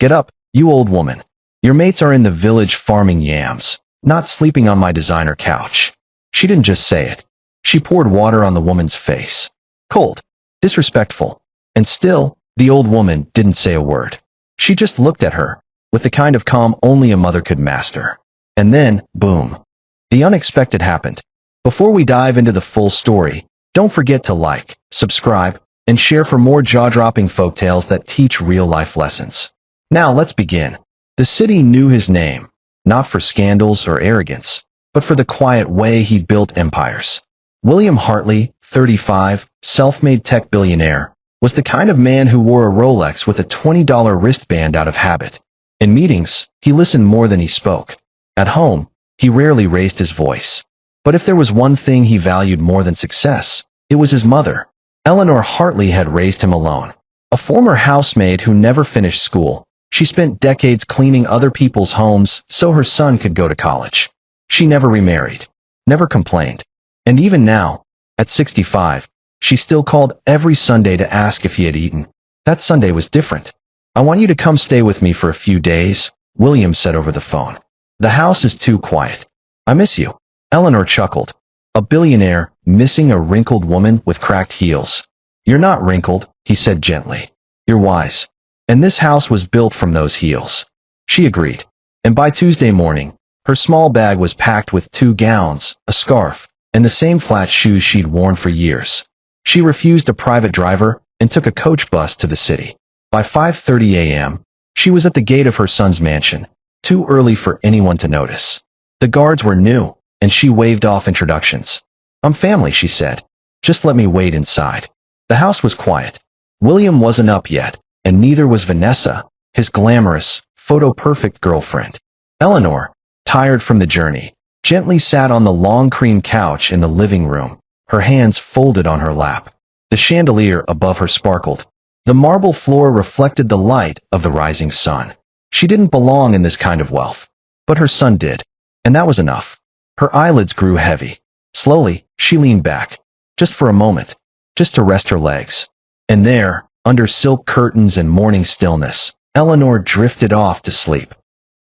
Get up, you old woman. Your mates are in the village farming yams, not sleeping on my designer couch. She didn't just say it. She poured water on the woman's face. Cold, disrespectful, and still, the old woman didn't say a word. She just looked at her, with the kind of calm only a mother could master. And then, boom. The unexpected happened. Before we dive into the full story, don't forget to like, subscribe, and share for more jaw-dropping folktales that teach real-life lessons. Now let's begin. The city knew his name, not for scandals or arrogance, but for the quiet way he built empires. William Hartley, 35, self-made tech billionaire, was the kind of man who wore a Rolex with a $20 wristband out of habit. In meetings, he listened more than he spoke. At home, he rarely raised his voice. But if there was one thing he valued more than success, it was his mother. Eleanor Hartley had raised him alone. A former housemaid who never finished school, she spent decades cleaning other people's homes so her son could go to college. She never remarried, never complained. And even now, at 65, she still called every Sunday to ask if he had eaten. That Sunday was different. I want you to come stay with me for a few days, William said over the phone. The house is too quiet. I miss you. Eleanor chuckled. A billionaire, missing a wrinkled woman with cracked heels. You're not wrinkled, he said gently. You're wise. And this house was built from those heels. She agreed. And by Tuesday morning, her small bag was packed with 2 gowns, a scarf, and the same flat shoes she'd worn for years. She refused a private driver and took a coach bus to the city. By 5:30 a.m., she was at the gate of her son's mansion, too early for anyone to notice. The guards were new, and she waved off introductions. I'm family, she said. Just let me wait inside. The house was quiet. William wasn't up yet, and neither was Vanessa, his glamorous, photo-perfect girlfriend. Eleanor, tired from the journey, gently sat on the long cream couch in the living room, her hands folded on her lap. The chandelier above her sparkled. The marble floor reflected the light of the rising sun. She didn't belong in this kind of wealth. But her son did. And that was enough. Her eyelids grew heavy. Slowly, she leaned back. Just for a moment. Just to rest her legs. And there, under silk curtains and morning stillness, Eleanor drifted off to sleep,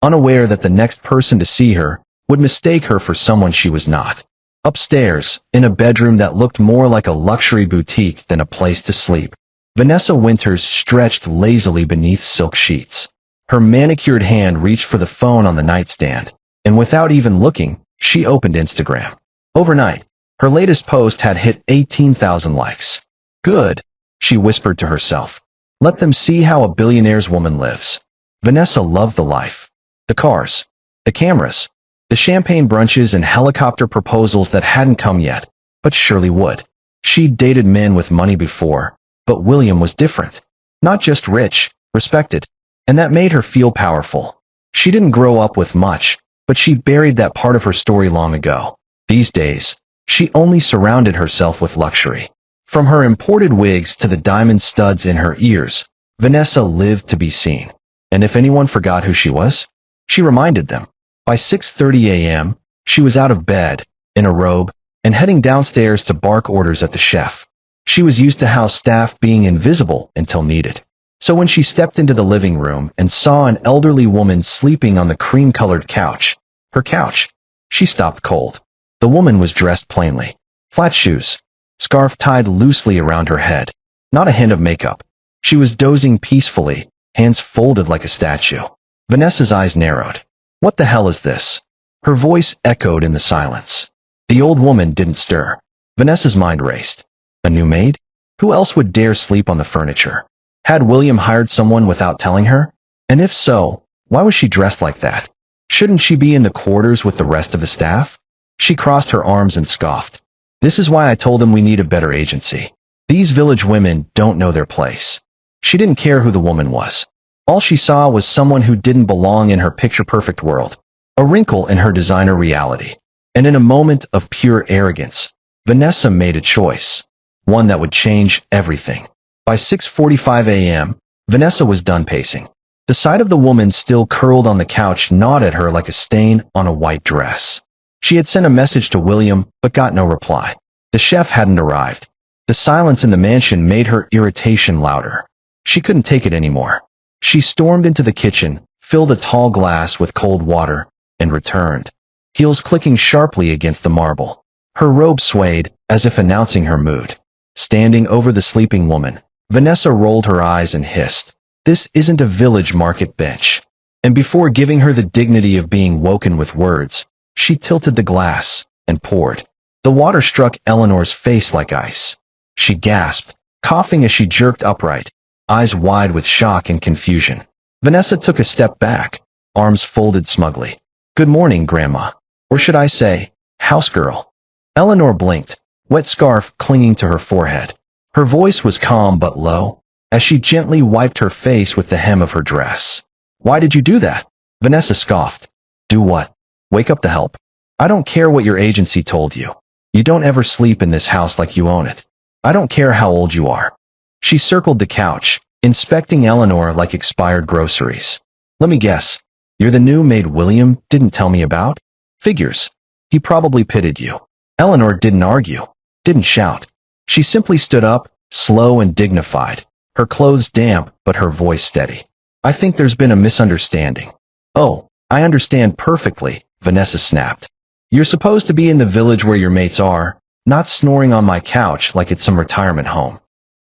unaware that the next person to see her would mistake her for someone she was not. Upstairs, in a bedroom that looked more like a luxury boutique than a place to sleep, Vanessa Winters stretched lazily beneath silk sheets. Her manicured hand reached for the phone on the nightstand, and without even looking, she opened Instagram. Overnight, her latest post had hit 18,000 likes. Good, she whispered to herself. Let them see how a billionaire's woman lives. Vanessa loved the life. The cars, the cameras, the champagne brunches and helicopter proposals that hadn't come yet, but surely would. She'd dated men with money before, but William was different. Not just rich, respected, and that made her feel powerful. She didn't grow up with much, but she buried that part of her story long ago. These days, she only surrounded herself with luxury. From her imported wigs to the diamond studs in her ears, Vanessa lived to be seen. And if anyone forgot who she was, she reminded them. By 6:30 a.m., she was out of bed, in a robe, and heading downstairs to bark orders at the chef. She was used to house staff being invisible until needed. So when she stepped into the living room and saw an elderly woman sleeping on the cream-colored couch, her couch, she stopped cold. The woman was dressed plainly. Flat shoes, scarf tied loosely around her head. Not a hint of makeup. She was dozing peacefully, hands folded like a statue. Vanessa's eyes narrowed. What the hell is this? Her voice echoed in the silence. The old woman didn't stir. Vanessa's mind raced. A new maid? Who else would dare sleep on the furniture? Had William hired someone without telling her? And if so, why was she dressed like that? Shouldn't she be in the quarters with the rest of the staff? She crossed her arms and scoffed. This is why I told them we need a better agency. These village women don't know their place. She didn't care who the woman was. All she saw was someone who didn't belong in her picture-perfect world, a wrinkle in her designer reality. And in a moment of pure arrogance, Vanessa made a choice, one that would change everything. By 6:45 a.m., Vanessa was done pacing. The sight of the woman still curled on the couch gnawed at her like a stain on a white dress. She had sent a message to William, but got no reply. The chef hadn't arrived. The silence in the mansion made her irritation louder. She couldn't take it anymore. She stormed into the kitchen, filled a tall glass with cold water, and returned, heels clicking sharply against the marble. Her robe swayed, as if announcing her mood. Standing over the sleeping woman, Vanessa rolled her eyes and hissed, "This isn't a village market bench." And before giving her the dignity of being woken with words, she tilted the glass and poured. The water struck Eleanor's face like ice. She gasped, coughing as she jerked upright, eyes wide with shock and confusion. Vanessa took a step back, arms folded smugly. "Good morning, Grandma. Or should I say, house girl." Eleanor blinked, wet scarf clinging to her forehead. Her voice was calm but low, as she gently wiped her face with the hem of her dress. "Why did you do that?" Vanessa scoffed. "Do what? Wake up the help. I don't care what your agency told you. You don't ever sleep in this house like you own it. I don't care how old you are." She circled the couch, inspecting Eleanor like expired groceries. "Let me guess. You're the new maid William didn't tell me about?" "Figures. He probably pitied you." Eleanor didn't argue, didn't shout. She simply stood up, slow and dignified, her clothes damp but her voice steady. "I think there's been a misunderstanding." "Oh, I understand perfectly," Vanessa snapped. "You're supposed to be in the village where your mates are, not snoring on my couch like it's some retirement home."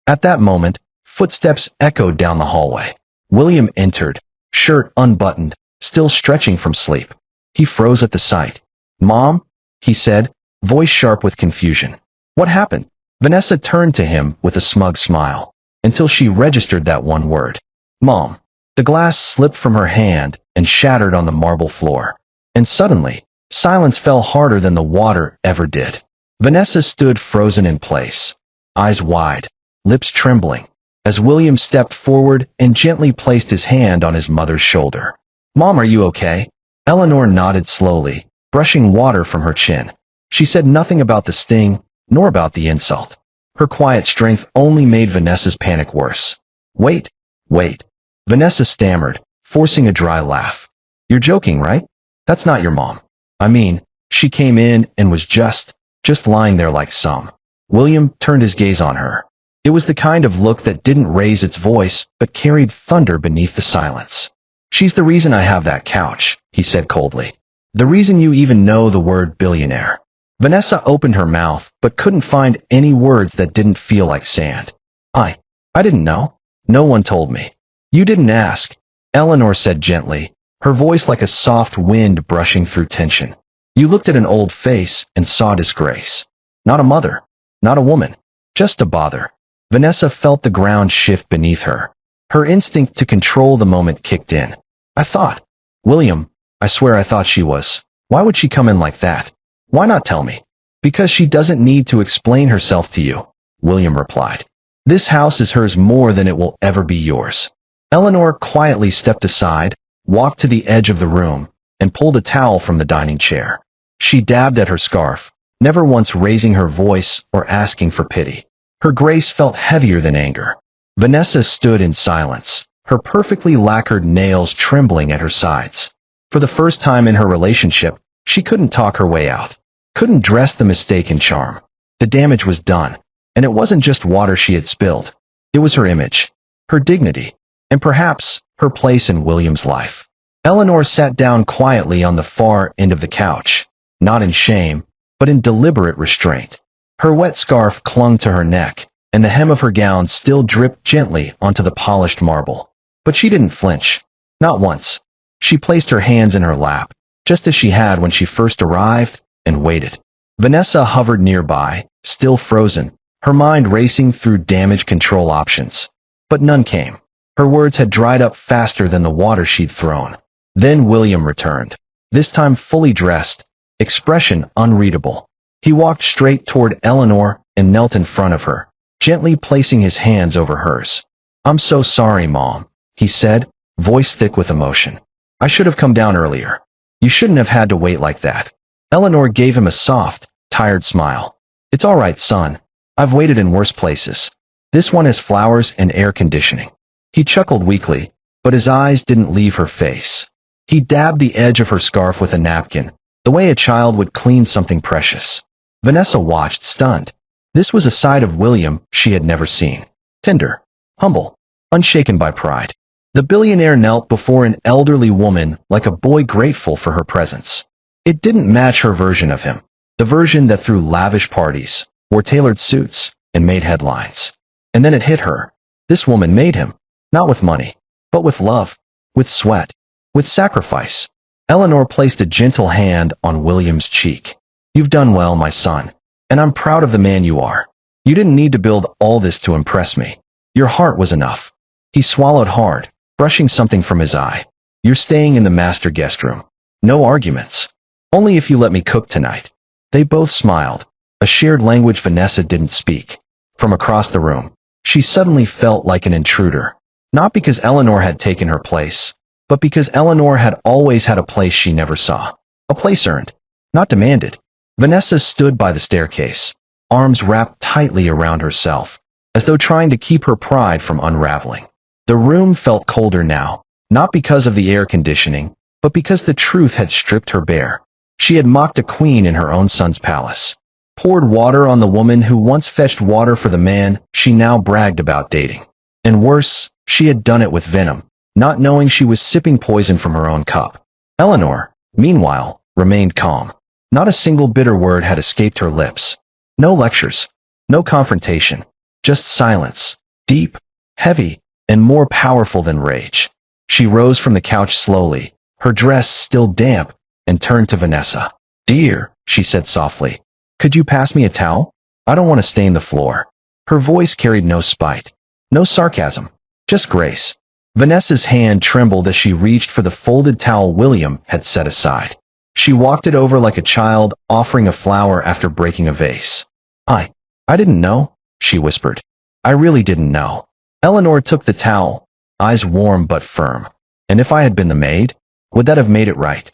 At that moment, footsteps echoed down the hallway. William entered, shirt unbuttoned, still stretching from sleep. He froze at the sight. "Mom?" he said, voice sharp with confusion. "What happened?" Vanessa turned to him with a smug smile, until she registered that one word. "Mom." The glass slipped from her hand and shattered on the marble floor. And suddenly, silence fell harder than the water ever did. Vanessa stood frozen in place, eyes wide, lips trembling, as William stepped forward and gently placed his hand on his mother's shoulder. "Mom, are you okay?" Eleanor nodded slowly, brushing water from her chin. She said nothing about the sting, nor about the insult. Her quiet strength only made Vanessa's panic worse. Wait. Vanessa stammered, forcing a dry laugh. "You're joking, right? That's not your mom. I mean, she came in and was just lying there like some." William turned his gaze on her. It was the kind of look that didn't raise its voice, but carried thunder beneath the silence. "She's the reason I have that couch," he said coldly. "The reason you even know the word billionaire." Vanessa opened her mouth, but couldn't find any words that didn't feel like sand. I didn't know. No one told me." "You didn't ask," Eleanor said gently, her voice like a soft wind brushing through tension. "You looked at an old face and saw disgrace. Not a mother, not a woman, just a bother." Vanessa felt the ground shift beneath her. Her instinct to control the moment kicked in. "I thought, William, I swear I thought she was. Why would she come in like that? Why not tell me?" "Because she doesn't need to explain herself to you," William replied. "This house is hers more than it will ever be yours." Eleanor quietly stepped aside, walked to the edge of the room, and pulled a towel from the dining chair. She dabbed at her scarf, never once raising her voice or asking for pity. Her grace felt heavier than anger. Vanessa stood in silence, her perfectly lacquered nails trembling at her sides. For the first time in her relationship, she couldn't talk her way out, couldn't dress the mistake in charm. The damage was done, and it wasn't just water she had spilled. It was her image, her dignity, and perhaps her place in William's life. Eleanor sat down quietly on the far end of the couch, not in shame, but in deliberate restraint. Her wet scarf clung to her neck, and the hem of her gown still dripped gently onto the polished marble. But she didn't flinch, not once. She placed her hands in her lap, just as she had when she first arrived, and waited. Vanessa hovered nearby, still frozen, her mind racing through damage control options. But none came. Her words had dried up faster than the water she'd thrown. Then William returned, this time fully dressed, expression unreadable. He walked straight toward Eleanor and knelt in front of her, gently placing his hands over hers. "I'm so sorry, Mom," he said, voice thick with emotion. "I should have come down earlier. You shouldn't have had to wait like that." Eleanor gave him a soft, tired smile. "It's all right, son. I've waited in worse places. This one has flowers and air conditioning." He chuckled weakly, but his eyes didn't leave her face. He dabbed the edge of her scarf with a napkin, the way a child would clean something precious. Vanessa watched, stunned. This was a side of William she had never seen. Tender, humble, unshaken by pride. The billionaire knelt before an elderly woman like a boy grateful for her presence. It didn't match her version of him, the version that threw lavish parties, wore tailored suits, and made headlines. And then it hit her. This woman made him, not with money, but with love, with sweat, with sacrifice. Eleanor placed a gentle hand on William's cheek. You've done well, my son, and I'm proud of the man you are. You didn't need to build all this to impress me. Your heart was enough. He swallowed hard, brushing something from his eye. You're staying in the master guest room. No arguments. Only if you let me cook tonight. They both smiled, a shared language Vanessa didn't speak. From across the room, she suddenly felt like an intruder. Not because Eleanor had taken her place, but because Eleanor had always had a place she never saw. A place earned, not demanded. Vanessa stood by the staircase, arms wrapped tightly around herself, as though trying to keep her pride from unraveling. The room felt colder now, not because of the air conditioning, but because the truth had stripped her bare. She had mocked a queen in her own son's palace, poured water on the woman who once fetched water for the man she now bragged about dating. And worse, she had done it with venom, not knowing she was sipping poison from her own cup. Eleanor, meanwhile, remained calm. Not a single bitter word had escaped her lips. No lectures, no confrontation, just silence, deep, heavy, and more powerful than rage. She rose from the couch slowly, her dress still damp, and turned to Vanessa. Dear, she said softly, could you pass me a towel? I don't want to stain the floor. Her voice carried no spite, no sarcasm, just grace. Vanessa's hand trembled as she reached for the folded towel William had set aside. She walked it over like a child offering a flower after breaking a vase. I didn't know, she whispered. I really didn't know. Eleanor took the towel, eyes warm but firm. And if I had been the maid, would that have made it right?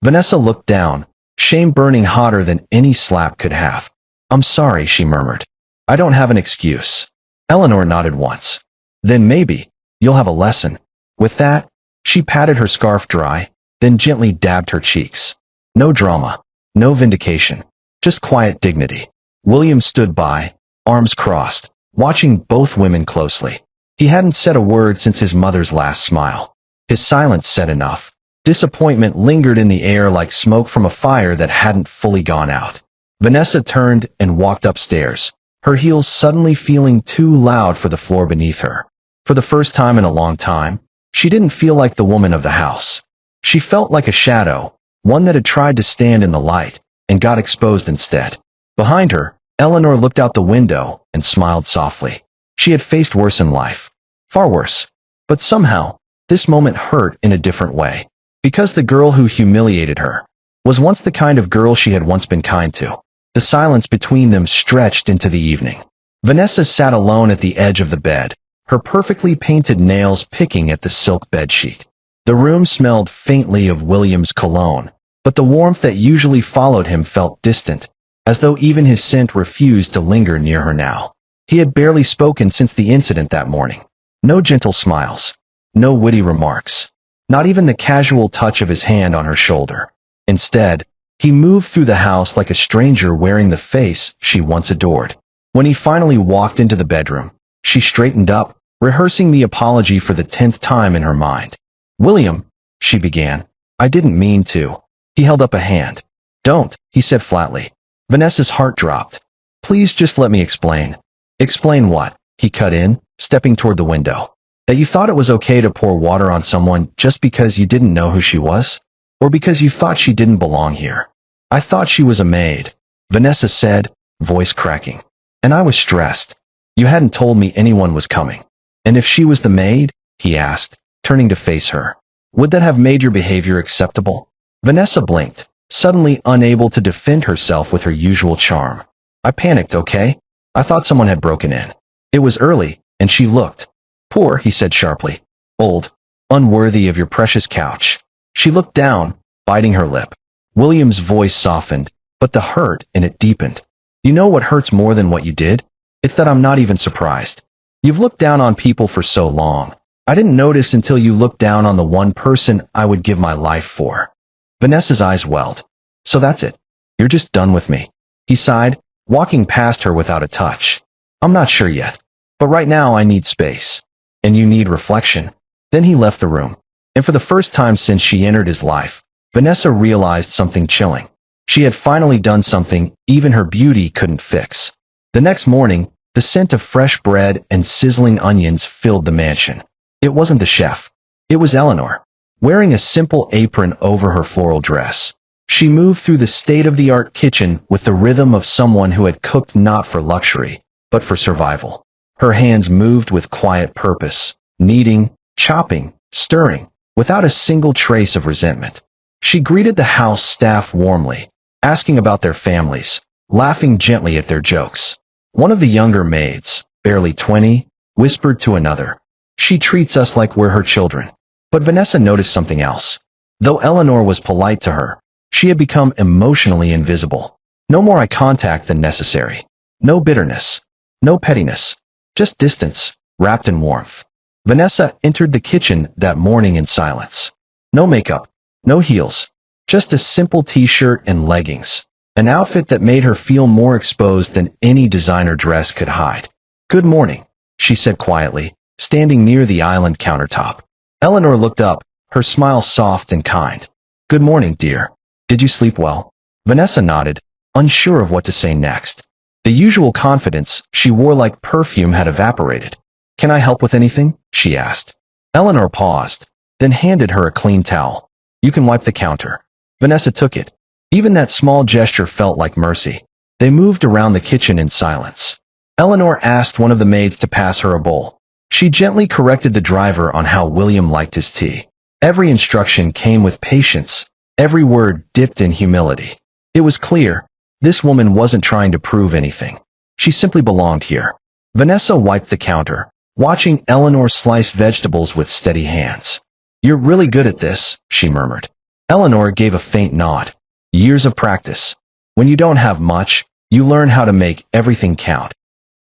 Vanessa looked down, shame burning hotter than any slap could have. I'm sorry, she murmured. I don't have an excuse. Eleanor nodded once. Then maybe, you'll have a lesson. With that, she patted her scarf dry, then gently dabbed her cheeks. No drama, no vindication, just quiet dignity. William stood by, arms crossed, watching both women closely. He hadn't said a word since his mother's last smile. His silence said enough. Disappointment lingered in the air like smoke from a fire that hadn't fully gone out. Vanessa turned and walked upstairs, her heels suddenly feeling too loud for the floor beneath her. For the first time in a long time, she didn't feel like the woman of the house. She felt like a shadow, one that had tried to stand in the light, and got exposed instead. Behind her, Eleanor looked out the window and smiled softly. She had faced worse in life. Far worse. But somehow, this moment hurt in a different way. Because the girl who humiliated her was once the kind of girl she had once been kind to. The silence between them stretched into the evening. Vanessa sat alone at the edge of the bed, her perfectly painted nails picking at the silk bedsheet. The room smelled faintly of William's cologne, but the warmth that usually followed him felt distant, as though even his scent refused to linger near her now. He had barely spoken since the incident that morning. No gentle smiles, no witty remarks, not even the casual touch of his hand on her shoulder. Instead, he moved through the house like a stranger wearing the face she once adored. When he finally walked into the bedroom, she straightened up, rehearsing the apology for the 10th time in her mind. William, she began, I didn't mean to. He held up a hand. Don't, he said flatly. Vanessa's heart dropped. Please just let me explain. Explain what? He cut in, stepping toward the window. That you thought it was okay to pour water on someone just because you didn't know who she was? Or because you thought she didn't belong here? I thought she was a maid, Vanessa said, voice cracking. And I was stressed. You hadn't told me anyone was coming. And if she was the maid? He asked, turning to face her. Would that have made your behavior acceptable? Vanessa blinked, suddenly unable to defend herself with her usual charm. I panicked, okay? I thought someone had broken in. It was early, and she looked. Poor, he said sharply. Old. Unworthy of your precious couch. She looked down, biting her lip. William's voice softened, but the hurt in it deepened. You know what hurts more than what you did? It's that I'm not even surprised. You've looked down on people for so long. I didn't notice until you looked down on the one person I would give my life for. Vanessa's eyes welled. So that's it. You're just done with me. He sighed, walking past her without a touch. I'm not sure yet. But right now I need space. And you need reflection. Then he left the room. And for the first time since she entered his life, Vanessa realized something chilling. She had finally done something even her beauty couldn't fix. The next morning, the scent of fresh bread and sizzling onions filled the mansion. It wasn't the chef. It was Eleanor, wearing a simple apron over her floral dress. She moved through the state-of-the-art kitchen with the rhythm of someone who had cooked not for luxury, but for survival. Her hands moved with quiet purpose, kneading, chopping, stirring, without a single trace of resentment. She greeted the house staff warmly, asking about their families, laughing gently at their jokes. One of the younger maids, barely 20, whispered to another, "She treats us like we're her children." But Vanessa noticed something else. Though Eleanor was polite to her, she had become emotionally invisible. No more eye contact than necessary. No bitterness. No pettiness. Just distance, wrapped in warmth. Vanessa entered the kitchen that morning in silence. No makeup. No heels. Just a simple t-shirt and leggings. An outfit that made her feel more exposed than any designer dress could hide. "Good morning," she said quietly, standing near the island countertop. Eleanor looked up, her smile soft and kind. "Good morning, dear. Did you sleep well?" Vanessa nodded, unsure of what to say next. The usual confidence she wore like perfume had evaporated. "Can I help with anything?" she asked. Eleanor paused, then handed her a clean towel. "You can wipe the counter." Vanessa took it. Even that small gesture felt like mercy. They moved around the kitchen in silence. Eleanor asked one of the maids to pass her a bowl. She gently corrected the driver on how William liked his tea. Every instruction came with patience, every word dipped in humility. It was clear, this woman wasn't trying to prove anything. She simply belonged here. Vanessa wiped the counter, watching Eleanor slice vegetables with steady hands. "You're really good at this," she murmured. Eleanor gave a faint nod. "Years of practice. When you don't have much, you learn how to make everything count.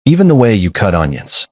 Even the way you cut onions."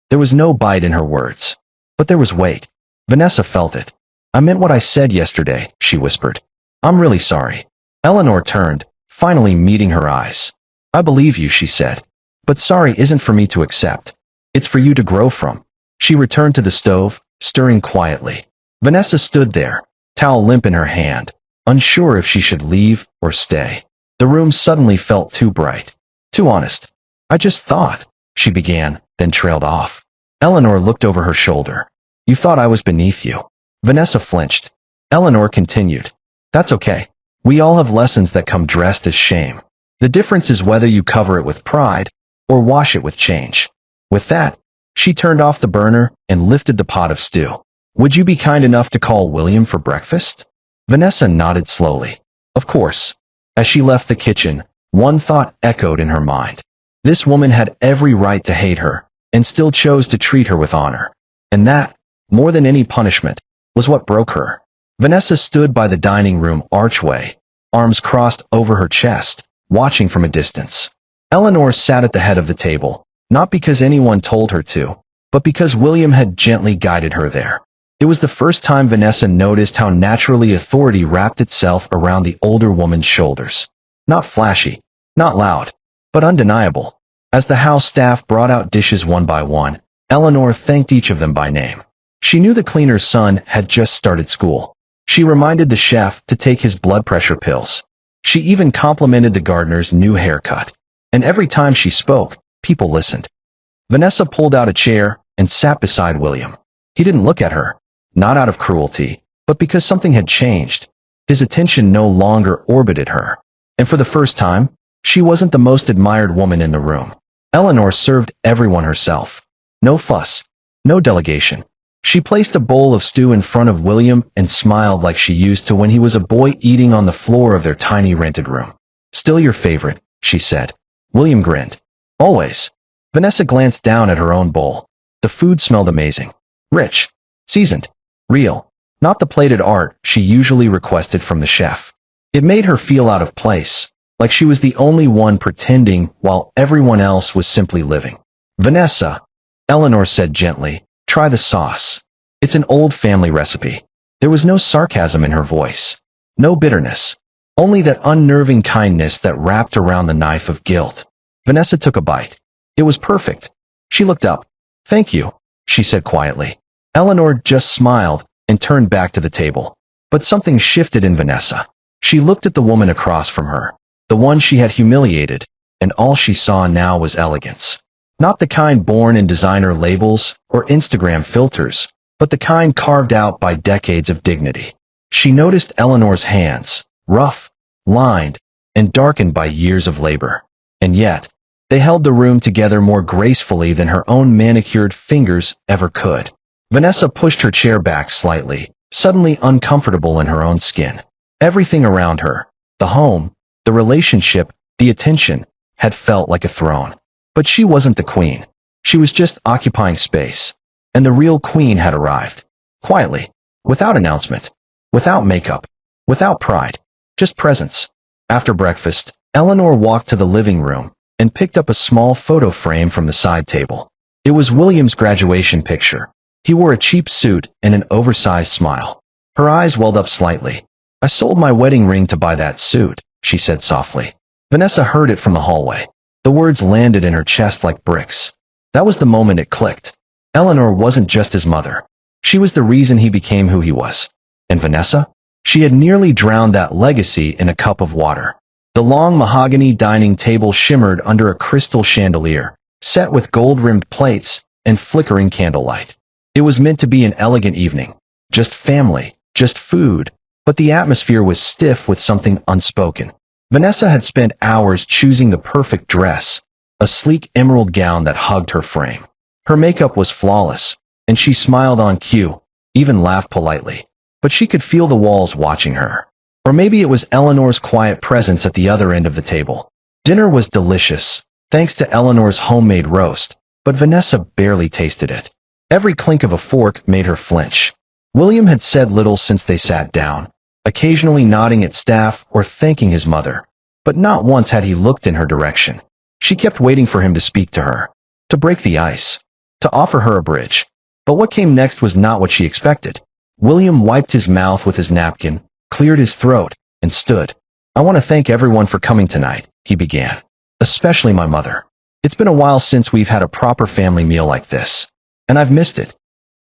There was no bite in her words, but there was weight. Vanessa felt it. "I meant what I said yesterday," she whispered. "I'm really sorry." Eleanor turned, finally meeting her eyes. "I believe you," she said. "But sorry isn't for me to accept. It's for you to grow from." She returned to the stove, stirring quietly. Vanessa stood there, towel limp in her hand, unsure if she should leave or stay. The room suddenly felt too bright, too honest. "I just thought," she began, then trailed off. Eleanor looked over her shoulder. "You thought I was beneath you." Vanessa flinched. Eleanor continued. "That's okay. We all have lessons that come dressed as shame. The difference is whether you cover it with pride or wash it with change." With that, she turned off the burner and lifted the pot of stew. "Would you be kind enough to call William for breakfast?" Vanessa nodded slowly. "Of course." As she left the kitchen, one thought echoed in her mind. This woman had every right to hate her, and still chose to treat her with honor. And that, more than any punishment, was what broke her. Vanessa stood by the dining room archway, arms crossed over her chest, watching from a distance. Eleanor sat at the head of the table, not because anyone told her to, but because William had gently guided her there. It was the first time Vanessa noticed how naturally authority wrapped itself around the older woman's shoulders. Not flashy, not loud, but undeniable. As the house staff brought out dishes one by one, Eleanor thanked each of them by name. She knew the cleaner's son had just started school. She reminded the chef to take his blood pressure pills. She even complimented the gardener's new haircut. And every time she spoke, people listened. Vanessa pulled out a chair and sat beside William. He didn't look at her, not out of cruelty, but because something had changed. His attention no longer orbited her. And for the first time, she wasn't the most admired woman in the room. Eleanor served everyone herself. No fuss, no delegation. She placed a bowl of stew in front of William and smiled like she used to when he was a boy eating on the floor of their tiny rented room. "Still your favorite," she said. William grinned. "Always." Vanessa glanced down at her own bowl. The food smelled amazing. Rich. Seasoned. Real. Not the plated art she usually requested from the chef. It made her feel out of place, like she was the only one pretending while everyone else was simply living. "Vanessa," Eleanor said gently, "try the sauce. It's an old family recipe." There was no sarcasm in her voice. No bitterness. Only that unnerving kindness that wrapped around the knife of guilt. Vanessa took a bite. It was perfect. She looked up. "Thank you," she said quietly. Eleanor just smiled and turned back to the table. But something shifted in Vanessa. She looked at the woman across from her, the one she had humiliated, and all she saw now was elegance. Not the kind born in designer labels or Instagram filters, but the kind carved out by decades of dignity. She noticed Eleanor's hands, rough, lined, and darkened by years of labor. And yet, they held the room together more gracefully than her own manicured fingers ever could. Vanessa pushed her chair back slightly, suddenly uncomfortable in her own skin. Everything around her, the home, the relationship, the attention, had felt like a throne. But she wasn't the queen. She was just occupying space. And the real queen had arrived. Quietly, without announcement, without makeup, without pride, just presence. After breakfast, Eleanor walked to the living room and picked up a small photo frame from the side table. It was William's graduation picture. He wore a cheap suit and an oversized smile. Her eyes welled up slightly. "I sold my wedding ring to buy that suit," she said softly. Vanessa heard it from the hallway. The words landed in her chest like bricks. That was the moment it clicked. Eleanor wasn't just his mother. She was the reason he became who he was. And Vanessa? She had nearly drowned that legacy in a cup of water. The long mahogany dining table shimmered under a crystal chandelier, set with gold-rimmed plates and flickering candlelight. It was meant to be an elegant evening. Just family, just food, but the atmosphere was stiff with something unspoken. Vanessa had spent hours choosing the perfect dress, a sleek emerald gown that hugged her frame. Her makeup was flawless, and she smiled on cue, even laughed politely. But she could feel the walls watching her. Or maybe it was Eleanor's quiet presence at the other end of the table. Dinner was delicious, thanks to Eleanor's homemade roast, but Vanessa barely tasted it. Every clink of a fork made her flinch. William had said little since they sat down, occasionally nodding at staff or thanking his mother, but not once had he looked in her direction. She kept waiting for him to speak to her, to break the ice, to offer her a bridge. But what came next was not what she expected. William wiped his mouth with his napkin, cleared his throat, and stood. "I want to thank everyone for coming tonight," he began. "Especially my mother. It's been a while since we've had a proper family meal like this, and I've missed it."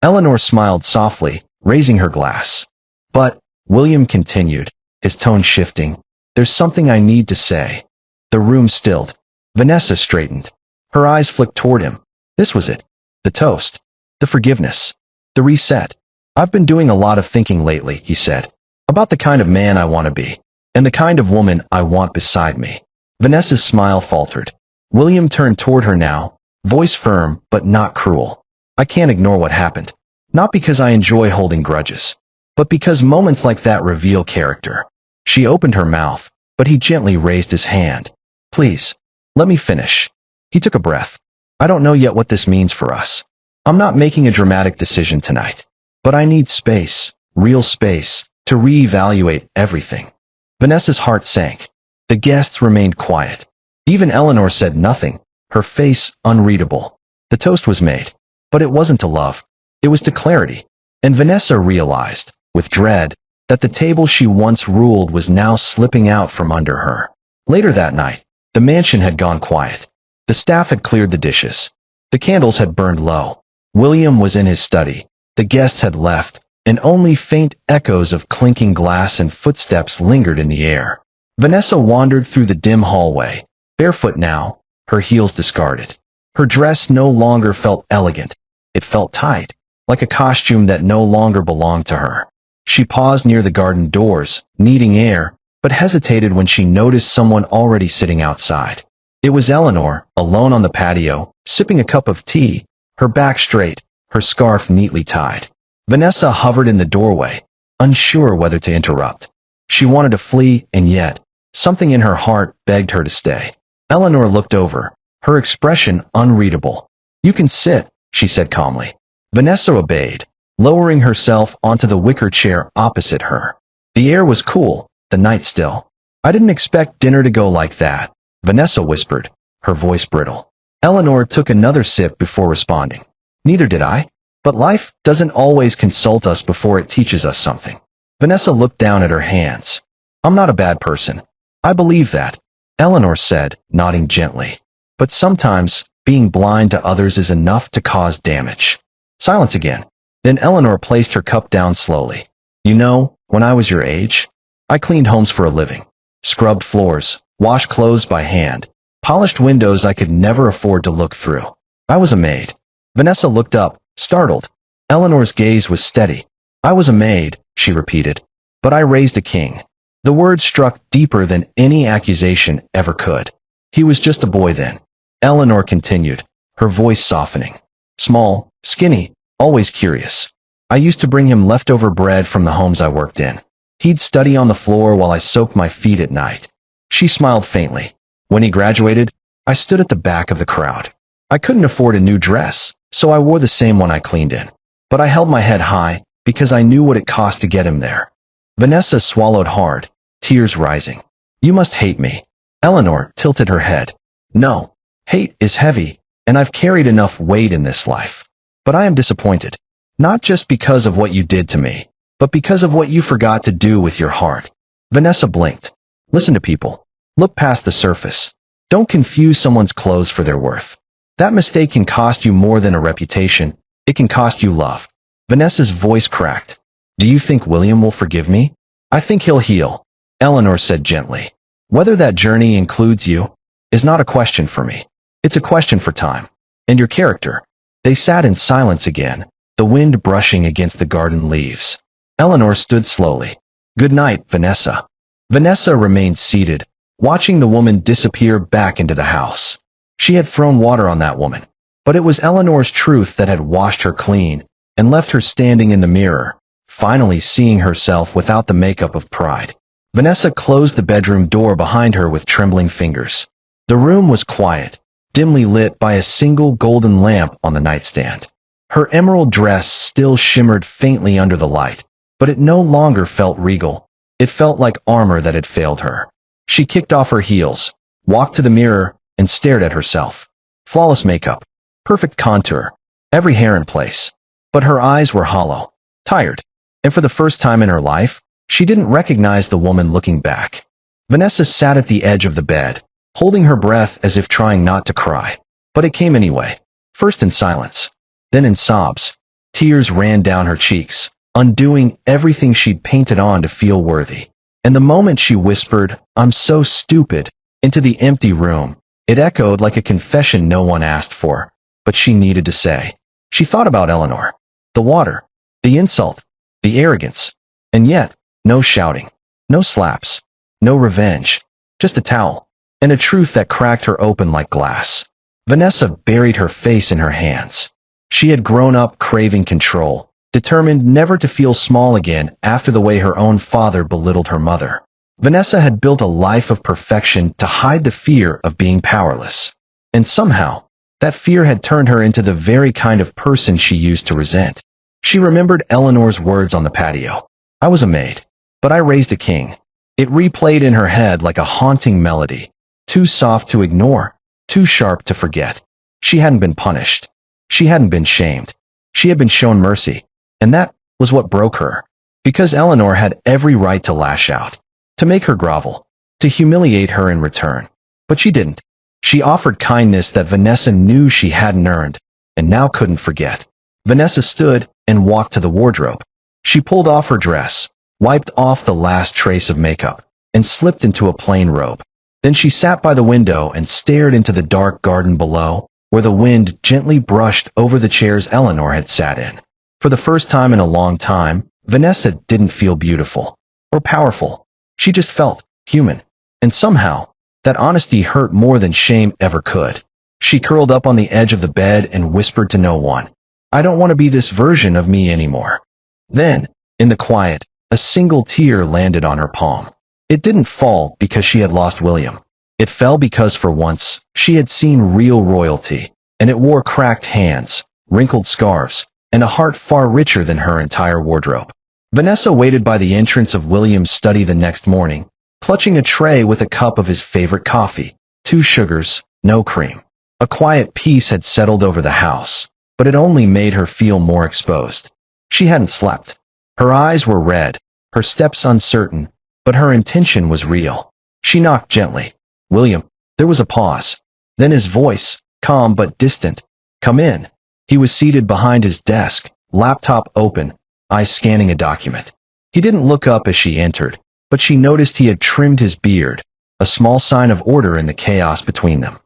Eleanor smiled softly, raising her glass. "But," William continued, his tone shifting, "there's something I need to say." The room stilled. Vanessa straightened. Her eyes flicked toward him. This was it. The toast. The forgiveness. The reset. "I've been doing a lot of thinking lately," he said, "about the kind of man I want to be, and the kind of woman I want beside me." Vanessa's smile faltered. William turned toward her now, voice firm but not cruel. "I can't ignore what happened. Not because I enjoy holding grudges, but because moments like that reveal character." She opened her mouth, but he gently raised his hand. "Please, let me finish." He took a breath. "I don't know yet what this means for us. I'm not making a dramatic decision tonight. But I need space, real space, to reevaluate everything." Vanessa's heart sank. The guests remained quiet. Even Eleanor said nothing, her face unreadable. The toast was made. But it wasn't to love. It was to clarity. And Vanessa realized, with dread, that the table she once ruled was now slipping out from under her. Later that night, the mansion had gone quiet. The staff had cleared the dishes. The candles had burned low. William was in his study. The guests had left, and only faint echoes of clinking glass and footsteps lingered in the air. Vanessa wandered through the dim hallway, barefoot now, her heels discarded. Her dress no longer felt elegant. It felt tight, like a costume that no longer belonged to her. She paused near the garden doors, needing air, but hesitated when she noticed someone already sitting outside. It was Eleanor, alone on the patio, sipping a cup of tea, her back straight, her scarf neatly tied. Vanessa hovered in the doorway, unsure whether to interrupt. She wanted to flee, and yet, something in her heart begged her to stay. Eleanor looked over, her expression unreadable. "You can sit," she said calmly. Vanessa obeyed, lowering herself onto the wicker chair opposite her. The air was cool, the night still. "I didn't expect dinner to go like that," Vanessa whispered, her voice brittle. Eleanor took another sip before responding. "Neither did I. But life doesn't always consult us before it teaches us something." Vanessa looked down at her hands. "I'm not a bad person. I believe that," Eleanor said, nodding gently. "But sometimes, being blind to others is enough to cause damage." Silence again. Then Eleanor placed her cup down slowly. You know, when I was your age, I cleaned homes for a living. Scrubbed floors, washed clothes by hand, polished windows I could never afford to look through. I was a maid. Vanessa looked up, startled. Eleanor's gaze was steady. I was a maid, she repeated. But I raised a king. The word struck deeper than any accusation ever could. He was just a boy then. Eleanor continued, her voice softening. Small, skinny, always curious. I used to bring him leftover bread from the homes I worked in. He'd study on the floor while I soaked my feet at night. She smiled faintly. When he graduated, I stood at the back of the crowd. I couldn't afford a new dress, so I wore the same one I cleaned in. But I held my head high, because I knew what it cost to get him there. Vanessa swallowed hard, tears rising. You must hate me. Eleanor tilted her head. No, hate is heavy, and I've carried enough weight in this life. But I am disappointed. Not just because of what you did to me, but because of what you forgot to do with your heart. Vanessa blinked. Listen to people. Look past the surface. Don't confuse someone's clothes for their worth. That mistake can cost you more than a reputation. It can cost you love. Vanessa's voice cracked. Do you think William will forgive me? I think he'll heal, Eleanor said gently. Whether that journey includes you is not a question for me. It's a question for time. And your character. They sat in silence again, the wind brushing against the garden leaves. Eleanor stood slowly. Good night, Vanessa. Vanessa remained seated, watching the woman disappear back into the house. She had thrown water on that woman, but it was Eleanor's truth that had washed her clean and left her standing in the mirror, finally seeing herself without the makeup of pride. Vanessa closed the bedroom door behind her with trembling fingers. The room was quiet, dimly lit by a single golden lamp on the nightstand. Her emerald dress still shimmered faintly under the light, but it no longer felt regal. It felt like armor that had failed her. She kicked off her heels, walked to the mirror, and stared at herself. Flawless makeup, perfect contour, every hair in place. But her eyes were hollow, tired, and for the first time in her life, she didn't recognize the woman looking back. Vanessa sat at the edge of the bed, holding her breath as if trying not to cry. But it came anyway, first in silence, then in sobs. Tears ran down her cheeks, undoing everything she'd painted on to feel worthy. And the moment she whispered, "I'm so stupid," into the empty room, it echoed like a confession no one asked for, but she needed to say. She thought about Eleanor, the water, the insult, the arrogance, and yet, no shouting, no slaps, no revenge, just a towel, and a truth that cracked her open like glass. Vanessa buried her face in her hands. She had grown up craving control, determined never to feel small again after the way her own father belittled her mother. Vanessa had built a life of perfection to hide the fear of being powerless. And somehow, that fear had turned her into the very kind of person she used to resent. She remembered Eleanor's words on the patio. I was a maid, but I raised a king. It replayed in her head like a haunting melody, too soft to ignore, too sharp to forget. She hadn't been punished. She hadn't been shamed. She had been shown mercy, and that was what broke her. Because Eleanor had every right to lash out, to make her grovel, to humiliate her in return. But she didn't. She offered kindness that Vanessa knew she hadn't earned, and now couldn't forget. Vanessa stood and walked to the wardrobe. She pulled off her dress, wiped off the last trace of makeup, and slipped into a plain robe. Then she sat by the window and stared into the dark garden below, where the wind gently brushed over the chairs Eleanor had sat in. For the first time in a long time, Vanessa didn't feel beautiful or powerful. She just felt human. And somehow, that honesty hurt more than shame ever could. She curled up on the edge of the bed and whispered to no one, I don't want to be this version of me anymore. Then, in the quiet, a single tear landed on her palm. It didn't fall because she had lost William. It fell because for once, she had seen real royalty, and it wore cracked hands, wrinkled scarves, and a heart far richer than her entire wardrobe. Vanessa waited by the entrance of William's study the next morning, clutching a tray with a cup of his favorite coffee, 2 sugars, no cream. A quiet peace had settled over the house, but it only made her feel more exposed. She hadn't slept. Her eyes were red, her steps uncertain, but her intention was real. She knocked gently. William. There was a pause. Then his voice, calm but distant. Come in. He was seated behind his desk, laptop open, eyes scanning a document. He didn't look up as she entered, but she noticed he had trimmed his beard, a small sign of order in the chaos between them.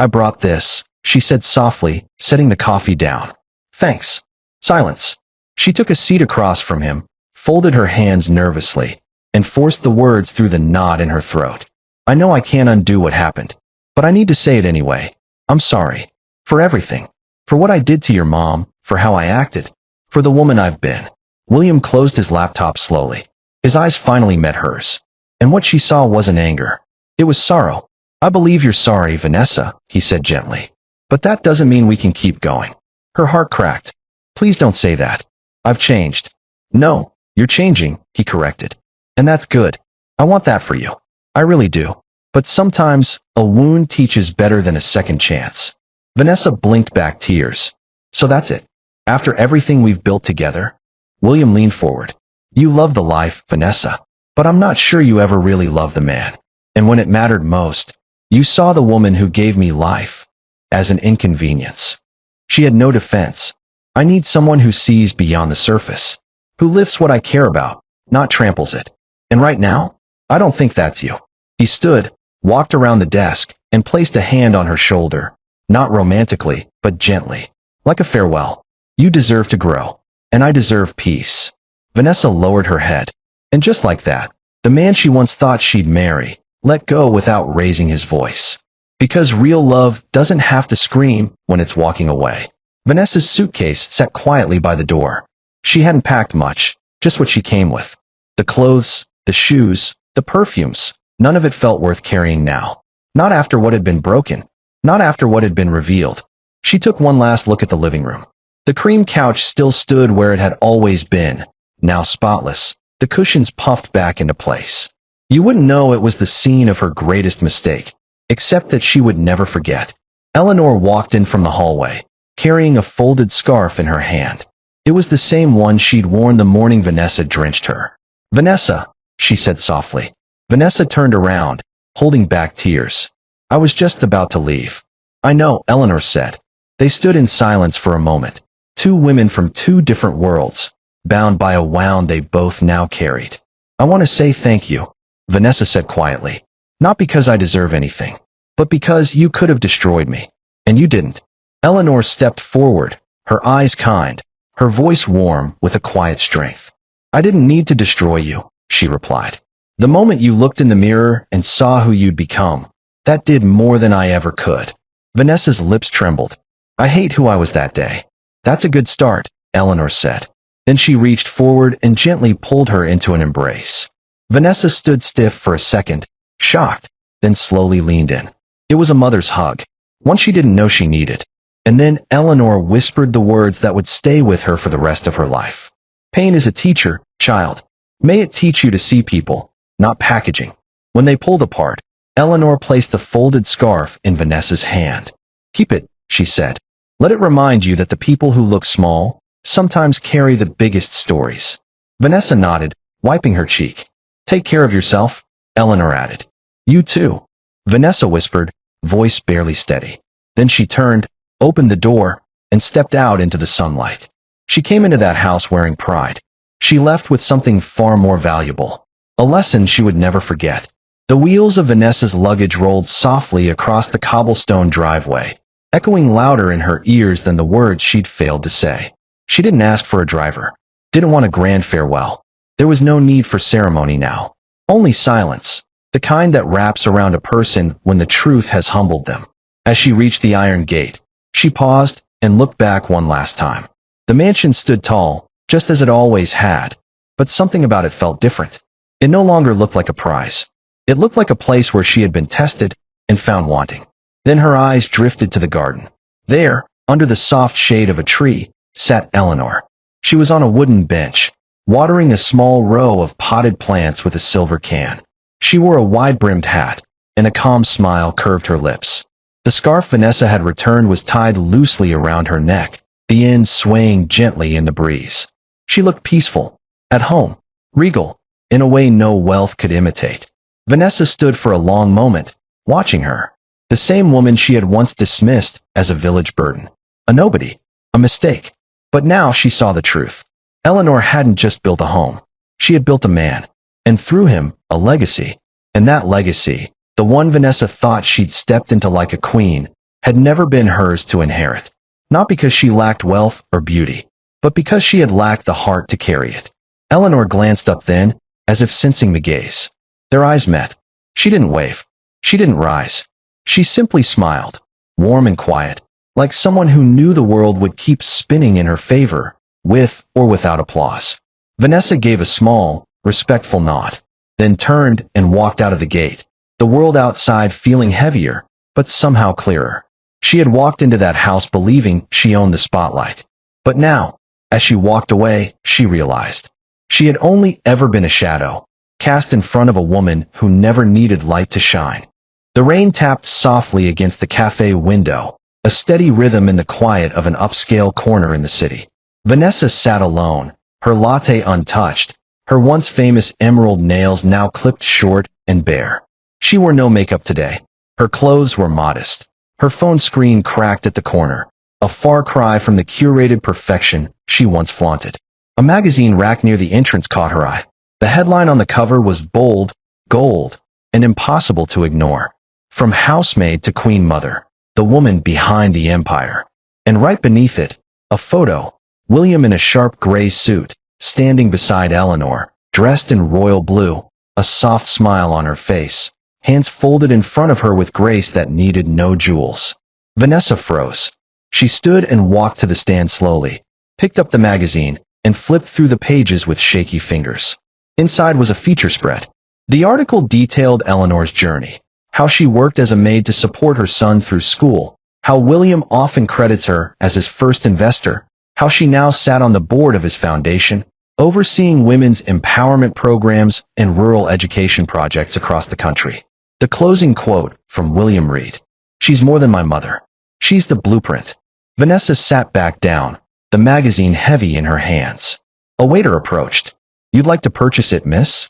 I brought this, she said softly, setting the coffee down. Thanks. Silence. She took a seat across from him, folded her hands nervously, and forced the words through the knot in her throat. I know I can't undo what happened, but I need to say it anyway. I'm sorry. For everything. For what I did to your mom, for how I acted, for the woman I've been. William closed his laptop slowly. His eyes finally met hers. And what she saw wasn't anger. It was sorrow. I believe you're sorry, Vanessa, he said gently. But that doesn't mean we can keep going. Her heart cracked. Please don't say that. I've changed. No, you're changing, he corrected. And that's good. I want that for you. I really do. But sometimes, a wound teaches better than a second chance. Vanessa blinked back tears. So that's it. After everything we've built together? William leaned forward. You love the life, Vanessa. But I'm not sure you ever really loved the man. And when it mattered most, you saw the woman who gave me life as an inconvenience. She had no defense. I need someone who sees beyond the surface, who lifts what I care about, not tramples it. And right now, I don't think that's you. He stood, walked around the desk, and placed a hand on her shoulder, not romantically, but gently, like a farewell. You deserve to grow, and I deserve peace. Vanessa lowered her head, and just like that, the man she once thought she'd marry let go without raising his voice. Because real love doesn't have to scream when it's walking away. Vanessa's suitcase sat quietly by the door. She hadn't packed much, just what she came with. The clothes, the shoes, the perfumes, none of it felt worth carrying now. Not after what had been broken. Not after what had been revealed. She took one last look at the living room. The cream couch still stood where it had always been, now spotless, the cushions puffed back into place. You wouldn't know it was the scene of her greatest mistake, except that she would never forget. Eleanor walked in from the hallway, carrying a folded scarf in her hand. It was the same one she'd worn the morning Vanessa drenched her. Vanessa, she said softly. Vanessa turned around, holding back tears. I was just about to leave. I know, Eleanor said. They stood in silence for a moment, two women from two different worlds, bound by a wound they both now carried. I want to say thank you, Vanessa said quietly. Not because I deserve anything, but because you could have destroyed me, and you didn't. Eleanor stepped forward, her eyes kind, her voice warm with a quiet strength. I didn't need to destroy you, she replied. The moment you looked in the mirror and saw who you'd become, that did more than I ever could. Vanessa's lips trembled. I hate who I was that day. That's a good start, Eleanor said. Then she reached forward and gently pulled her into an embrace. Vanessa stood stiff for a second, shocked, then slowly leaned in. It was a mother's hug, one she didn't know she needed. And then Eleanor whispered the words that would stay with her for the rest of her life. Pain is a teacher, child. May it teach you to see people, not packaging. When they pulled apart, Eleanor placed the folded scarf in Vanessa's hand. Keep it, she said. Let it remind you that the people who look small sometimes carry the biggest stories. Vanessa nodded, wiping her cheek. Take care of yourself, Eleanor added. You too, Vanessa whispered, voice barely steady. Then she turned, opened the door, and stepped out into the sunlight. She came into that house wearing pride. She left with something far more valuable. A lesson she would never forget. The wheels of Vanessa's luggage rolled softly across the cobblestone driveway, echoing louder in her ears than the words she'd failed to say. She didn't ask for a driver. Didn't want a grand farewell. There was no need for ceremony now. Only silence, the kind that wraps around a person when the truth has humbled them. As she reached the iron gate, she paused and looked back one last time. The mansion stood tall, just as it always had, but something about it felt different. It no longer looked like a prize. It looked like a place where she had been tested and found wanting. Then her eyes drifted to the garden. There, under the soft shade of a tree, sat Eleanor. She was on a wooden bench, watering a small row of potted plants with a silver can. She wore a wide-brimmed hat, and a calm smile curved her lips. The scarf Vanessa had returned was tied loosely around her neck, the ends swaying gently in the breeze. She looked peaceful, at home, regal, in a way no wealth could imitate. Vanessa stood for a long moment, watching her. The same woman she had once dismissed as a village burden. A nobody. A mistake. But now she saw the truth. Eleanor hadn't just built a home. She had built a man. And through him, a legacy. And that legacy, the one Vanessa thought she'd stepped into like a queen, had never been hers to inherit. Not because she lacked wealth or beauty, but because she had lacked the heart to carry it. Eleanor glanced up then, as if sensing the gaze. Their eyes met. She didn't wave. She didn't rise. She simply smiled, warm and quiet, like someone who knew the world would keep spinning in her favor, with or without applause. Vanessa gave a small, respectful nod, then turned and walked out of the gate, the world outside feeling heavier, but somehow clearer. She had walked into that house believing she owned the spotlight. But now, as she walked away, she realized she had only ever been a shadow, cast in front of a woman who never needed light to shine. The rain tapped softly against the cafe window, a steady rhythm in the quiet of an upscale corner in the city. Vanessa sat alone, her latte untouched, her once famous emerald nails now clipped short and bare. She wore no makeup today. Her clothes were modest. Her phone screen cracked at the corner, a far cry from the curated perfection she once flaunted. A magazine rack near the entrance caught her eye. The headline on the cover was bold, gold, and impossible to ignore. From housemaid to queen mother, the woman behind the empire. And right beneath it, a photo, William in a sharp gray suit, standing beside Eleanor, dressed in royal blue, a soft smile on her face, hands folded in front of her with grace that needed no jewels. Vanessa froze. She stood and walked to the stand slowly, picked up the magazine, and flipped through the pages with shaky fingers. Inside was a feature spread. The article detailed Eleanor's journey, how she worked as a maid to support her son through school, how William often credits her as his first investor, how she now sat on the board of his foundation, overseeing women's empowerment programs and rural education projects across the country. The closing quote from William read, "She's more than my mother. She's the blueprint." Vanessa sat back down, the magazine heavy in her hands. A waiter approached. "You'd like to purchase it, miss?"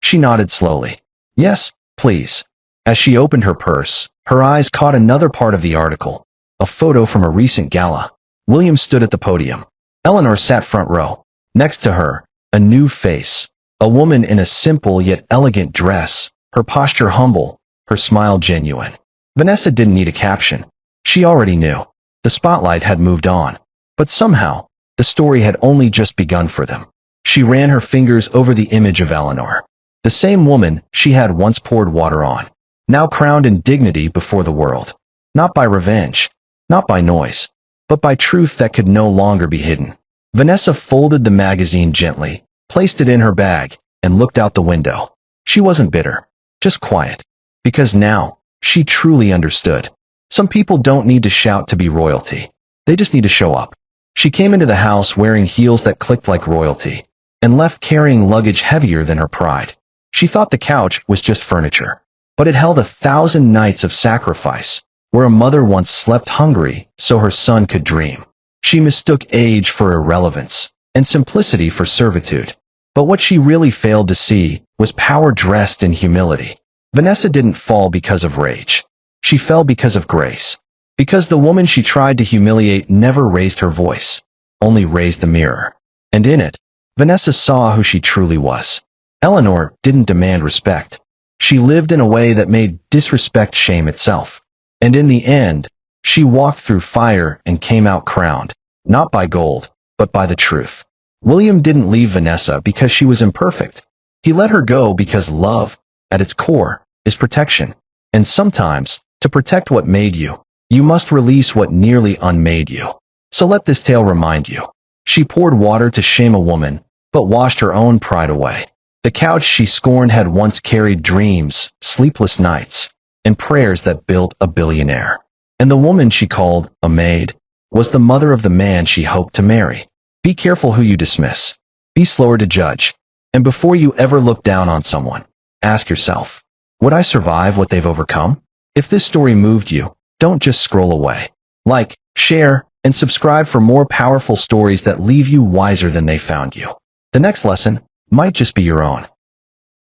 She nodded slowly. "Yes, please." As she opened her purse, her eyes caught another part of the article, a photo from a recent gala. William stood at the podium. Eleanor sat front row. Next to her, a new face, a woman in a simple yet elegant dress, her posture humble, her smile genuine. Vanessa didn't need a caption. She already knew. The spotlight had moved on. But somehow, the story had only just begun for them. She ran her fingers over the image of Eleanor, the same woman she had once poured water on, now crowned in dignity before the world. Not by revenge, not by noise, but by truth that could no longer be hidden. Vanessa folded the magazine gently, placed it in her bag, and looked out the window. She wasn't bitter, just quiet. Because now, she truly understood. Some people don't need to shout to be royalty. They just need to show up. She came into the house wearing heels that clicked like royalty, and left carrying luggage heavier than her pride. She thought the couch was just furniture, but it held 1,000 nights of sacrifice, where a mother once slept hungry so her son could dream. She mistook age for irrelevance, and simplicity for servitude. But what she really failed to see was power dressed in humility. Vanessa didn't fall because of rage. She fell because of grace. Because the woman she tried to humiliate never raised her voice, only raised the mirror. And in it, Vanessa saw who she truly was. Eleanor didn't demand respect. She lived in a way that made disrespect shame itself. And in the end, she walked through fire and came out crowned, not by gold, but by the truth. William didn't leave Vanessa because she was imperfect. He let her go because love, at its core, is protection. And sometimes, to protect what made you, you must release what nearly unmade you. So let this tale remind you. She poured water to shame a woman, but washed her own pride away. The couch she scorned had once carried dreams, sleepless nights, and prayers that built a billionaire. And the woman she called a maid was the mother of the man she hoped to marry. Be careful who you dismiss. Be slower to judge. And before you ever look down on someone, ask yourself, would I survive what they've overcome? If this story moved you, don't just scroll away. Like, share, and subscribe for more powerful stories that leave you wiser than they found you. The next lesson might just be your own.